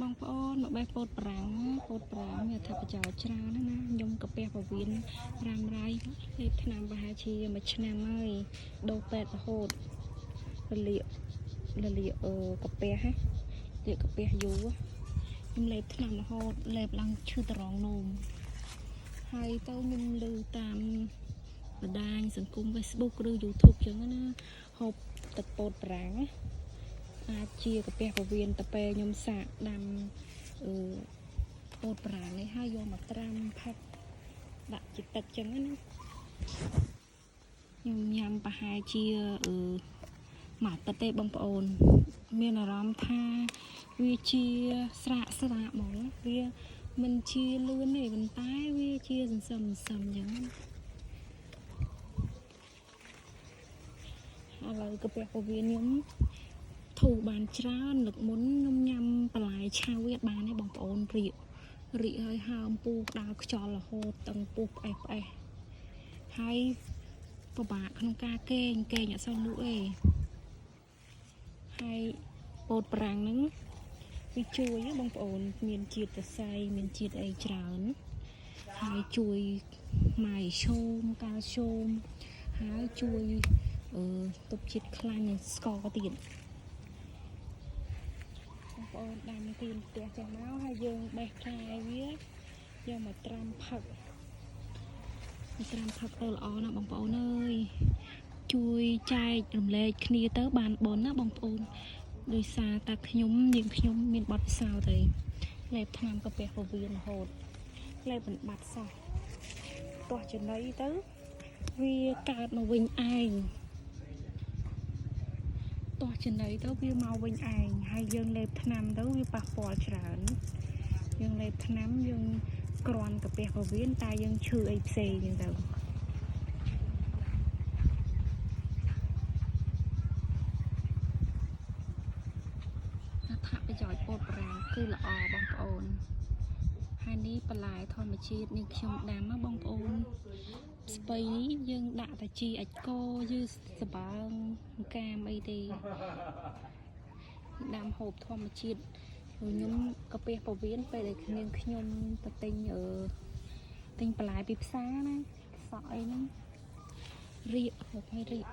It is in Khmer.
បងប្អូនមកបែបពោតប្រាំងមានថាប្រចោច្រើនណាខ្ញុំកាពះពវៀនរ៉ាំរ៉ៃលេបថ្នាំប្រហែលជាមួយឆ្នាំហើយដូរពេទ្យរហូតលលាកាពះហ៎លាកាពះយូរខ្ញុំលេបថ្នាំរហូតលេបឡើងឈឺត្រង់នោមហើយទៅខ្ញុំលើតាមបណ្ដាញសង្គម Facebook ឬ YouTube ចឹងណាហូបទឹកពោតប្រាំងណាអាចជាកាពះពវៀនតាពេលខ្ញុំសាកដាំពោតប្រាំងនេះហើយយកមកត្រាំផឹកដាក់ជាទឹកចឹងណាខ្ញុំញ៉ាំប្រហែលជាមួយអាទិត្យទេបងប្អូនមានអារម្មណ៍ថាវាជាស្រាក់ហ្មងវាមិនជាលឿនទេប៉ុន្តែវាជាសន្សឹមចឹងឥឡូវកាពះពវៀនខ្ញុំធូរបានច្រើនលើកមុនខ្ញុំញ៉ាំបន្លែឆៅវាបានទេបងប្អូនរីកហើយហើមពូក្តៅខ្យល់រហូតទាំងពុះផ្អេសហើយពិបាកក្នុងការគេងអត់សូវលក់ទេហើយពោតប្រាំងហ្នឹងវាជួយបងប្អូនមានជាតិសរសៃមានជាតិអីច្រើនហើយជួយម៉ាយឈូមកាល់ស្យូមហើយជួយទប់ជាតិខ្លាញ់និងស្ករទៀតបងប្អូនដាំទីផ្ទះចឹងមកហើយយើងបេះផ្លែវាយកមកត្រាំផឹកទៅល្អណាស់បងប្អូនអើយជួយចែករំលែកគ្នាទៅបានបុណ្យណាបងប្អូនដោយសារតែខ្ញុំមានបទពិសោធន៍ទេលេបថ្នាំកាពះពវៀនរហូតលេបមិនបាត់សោះទាស់ចំណីទៅវាកើតមកវិញឯងទាស់ចំណីទៅវាមកវិញឯងហើយយើងលេបថ្នាំទៅវាប៉ះពាល់ច្រើនយើងលេបថ្នាំយើងគ្រាន់កាពះពវៀនតែយើងឈឺអីផ្សេងហ្នឹងទៅអត្ថប្រយោជន៍ពោតប្រាំងគឺល្អបងប្អូនហើយនេះបន្លែធម្មជាតិនេះខ្ញុំដាំណាបងប្អូនស្ពៃនេះយើងដាក់តែជីអាចកយឺសបើងកាមអីទេដាំហូបធម្មជាតិខ្ញុំកាពះពវៀនពេលដែលខ្ញុំទៅទិញបន្លែពីផ្សារណាសក់អីហ្នឹងរៀកហូបឲ្យរៀក